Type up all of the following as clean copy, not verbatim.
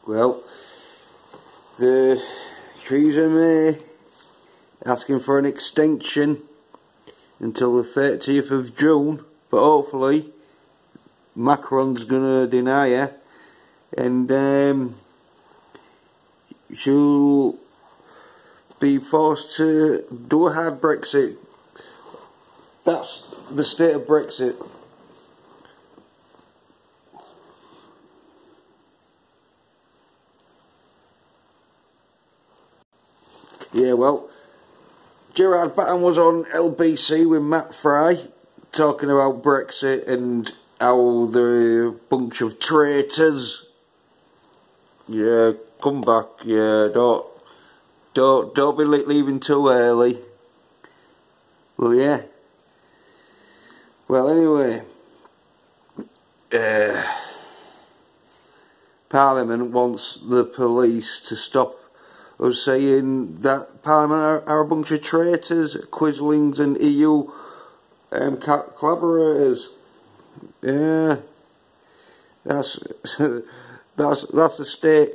Well, the Theresa May asking for an extension until the 30th of June, but hopefully Macron's gonna deny her, and she'll be forced to do a hard Brexit. That's the state of Brexit. Yeah, well, Gerard Batten was on LBC with Matt Fry talking about Brexit and how they're a bunch of traitors. Yeah, come back. Yeah, don't be leaving too early. Well, yeah. Well, anyway, Parliament wants the police to stop us saying that Parliament are a bunch of traitors, quislings and EU collaborators. Yeah, that's the state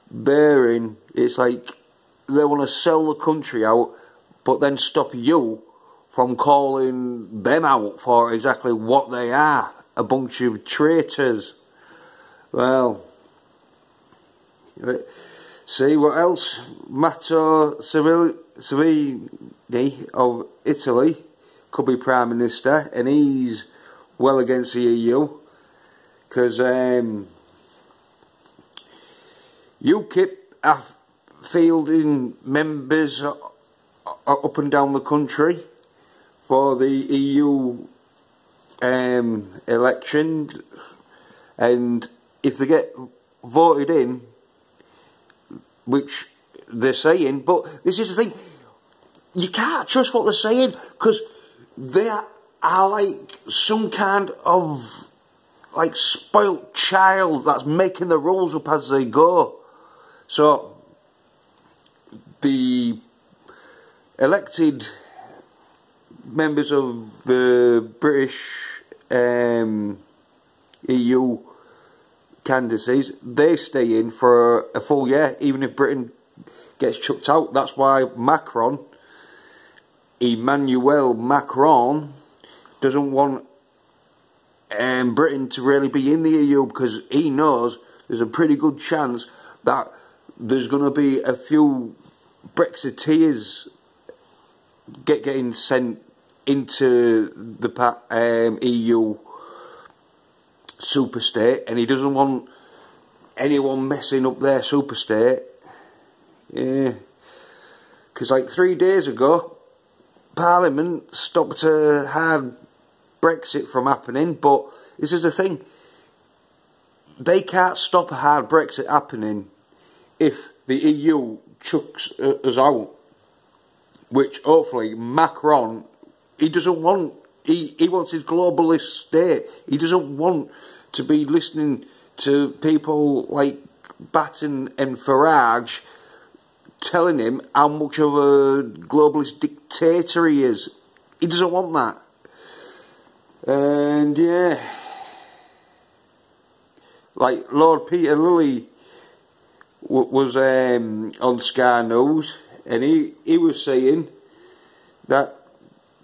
bearing. It's like they want to sell the country out, but then stop you from calling them out for exactly what they are, a bunch of traitors. Well, see what else? Matteo Salvini of Italy could be Prime Minister, and he's well against the EU, because UKIP are fielding members up and down the country for the EU election, and if they get voted in, which they're saying, but this is the thing, you can't trust what they're saying, because they are like some kind of like spoilt child that's making the rules up as they go. So the elected members of the British EU candidacies, they stay in for a full year, even if Britain gets chucked out. That's why Emmanuel Macron, doesn't want Britain to really be in the EU, because he knows there's a pretty good chance that there's going to be a few Brexiteers getting sent into the EU superstate, and he doesn't want anyone messing up their superstate. Yeah, because like 3 days ago, Parliament stopped a hard Brexit from happening, but this is the thing, they can't stop a hard Brexit happening if the EU chucks us out, which hopefully Macron, he doesn't want. He wants his globalist state. He doesn't want to be listening to people like Batten and Farage telling him how much of a globalist dictator he is. He doesn't want that. And yeah, like Lord Peter Lilly was on Sky News, and he was saying that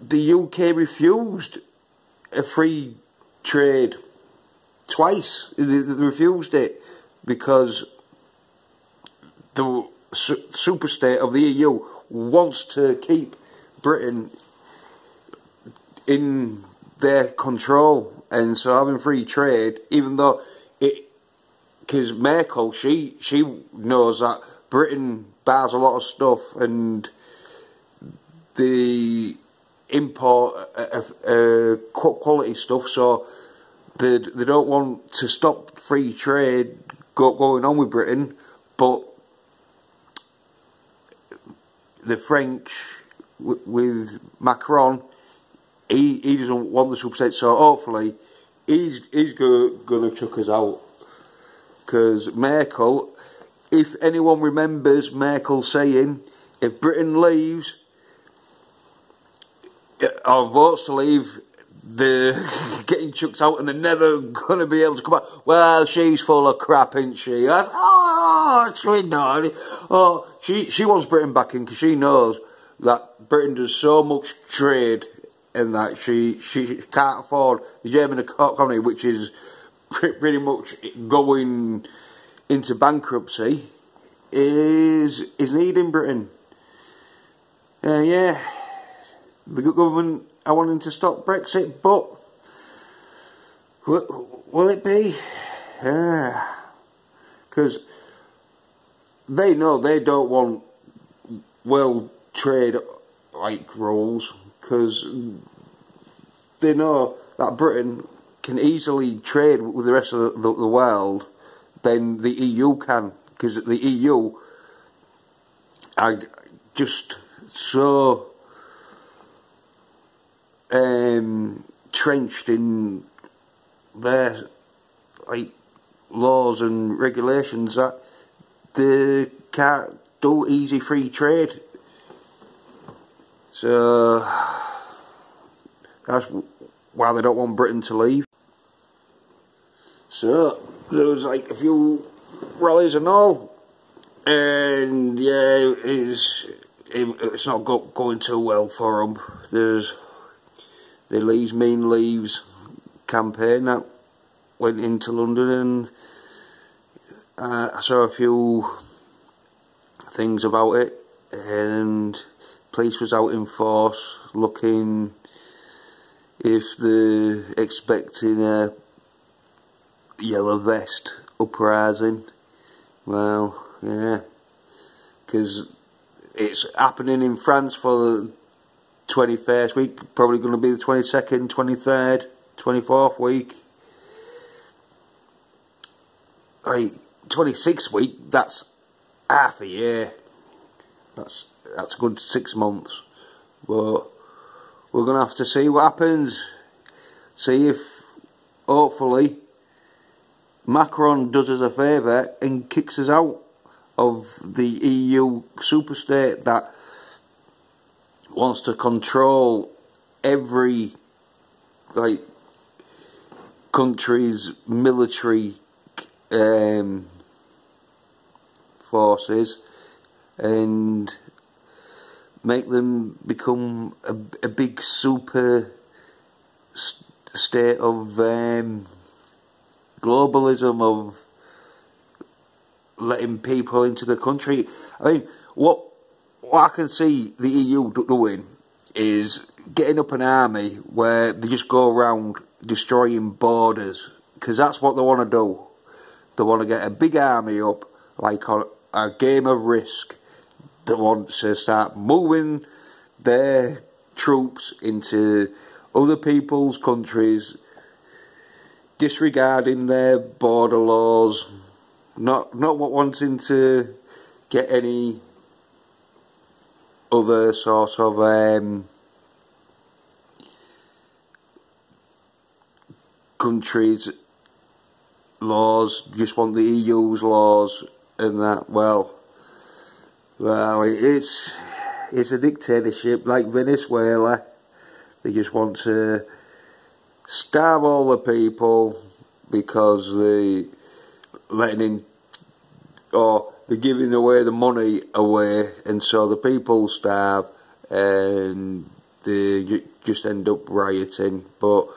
the UK refused a free trade twice. They refused it because the superstate of the EU wants to keep Britain in their control, and so having free trade, even though because Merkel, she knows that Britain buys a lot of stuff, and the import quality stuff, so they don't want to stop free trade going on with Britain. But the French with Macron, he doesn't want the superstate, so hopefully he's gonna chuck us out, because Merkel, if anyone remembers Merkel saying, if Britain leaves or votes to leave, they're getting chucked out and they're never going to be able to come back. Well, she's full of crap, isn't she? oh, it's no. Oh, she wants Britain back in because she knows that Britain does so much trade and that she can't afford the German economy, which is pretty much going into bankruptcy, is needing Britain. Yeah, the government are wanting to stop Brexit, but will it be? Because they know they don't want world trade like rules, because they know that Britain can easily trade with the rest of the world than the EU can, because the EU are just so trenched in their laws and regulations that they can't do easy free trade. So that's why they don't want Britain to leave. So there was a few rallies and all, and yeah, it's not going too well for them. There's the Leaves Mean Leaves campaign that went into London, and I saw a few things about it, and police was out in force looking if they're expecting a yellow vest uprising. Well, yeah, because it's happening in France for the 21st week, probably going to be the 22nd, 23rd, 24th week. 26th week, that's half a year. That's a good 6 months. But we're going to have to see what happens. See if, hopefully, Macron does us a favour and kicks us out of the EU superstate that wants to control every country's military forces and make them become a big super state of globalism, of letting people into the country. I mean, what I can see the EU doing is getting up an army where they just go around destroying borders, because that's what they want to do. They want to get a big army up, like on a game of Risk. They want to start moving their troops into other people's countries, disregarding their border laws, not wanting to get any other sort of countries' laws, just want the EU's laws and that. Well, it's a dictatorship like Venezuela. They just want to starve all the people because they letting in, or they're giving away the money away, and so the people starve and they just end up rioting. But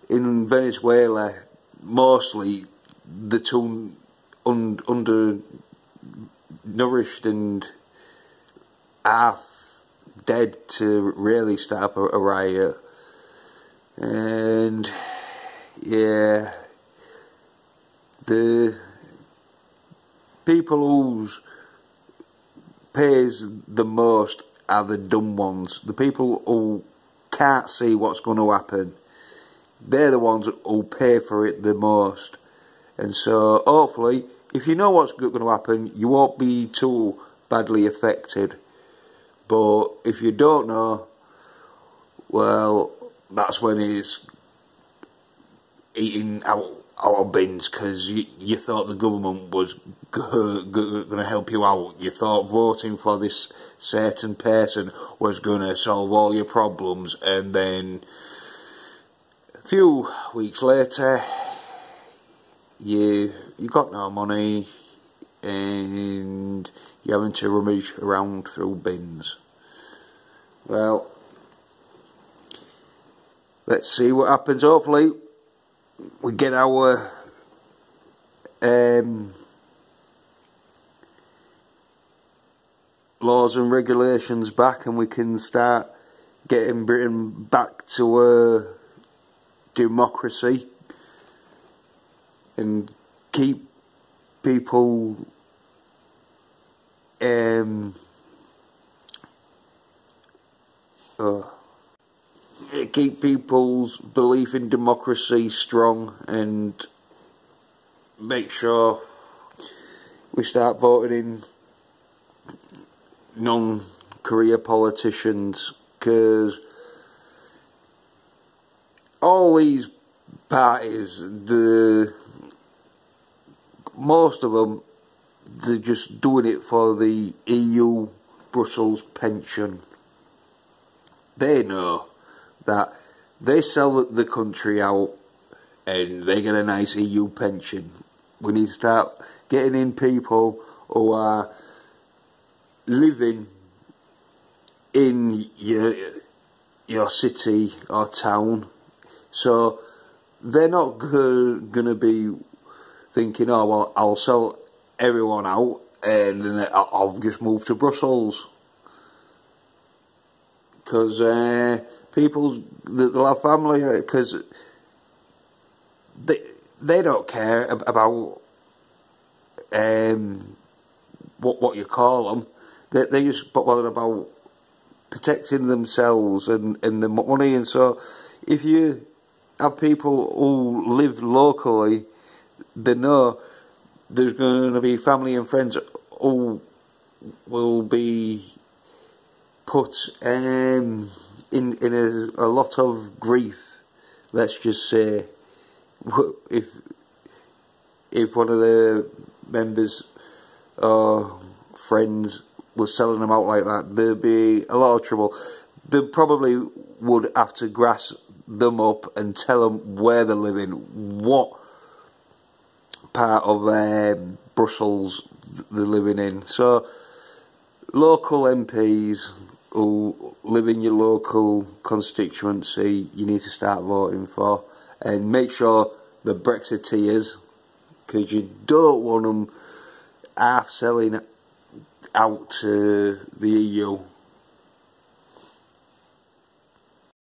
in Venezuela, mostly they're too undernourished and half dead to really start up a riot. And yeah, the people who pays the most are the dumb ones. The people who can't see what's going to happen, they're the ones who pay for it the most. And so hopefully, if you know what's going to happen, you won't be too badly affected. But if you don't know, well, that's when it's eating our bins, because you thought the government was going to help you out. You thought voting for this certain person was going to solve all your problems, and then a few weeks later, you got no money, and you're having to rummage around through bins. Well, let's see what happens. Hopefully we get our laws and regulations back, and we can start getting Britain back to democracy and keep people keep people's belief in democracy strong, and make sure we start voting in non-career politicians, because all these parties, most of them, they're just doing it for the EU Brussels pension. They know that they sell the country out and they get a nice EU pension. We need to start getting in people who are living in your city or town, so they're not going to be thinking, oh well, I'll sell everyone out and then I'll just move to Brussels, because people, they'll have family, because they don't care about what you call them. They just bother about protecting themselves and the money. And so if you have people who live locally, they know there's going to be family and friends who will be put in a lot of grief. Let's just say, if one of the members or friends was selling them out like that, there'd be a lot of trouble. They probably would have to grass them up and tell them where they're living, what part of Brussels they're living in. So local MPs who live in your local constituency, you need to start voting for, and make sure the Brexiteers, because you don't want them half selling out to the EU.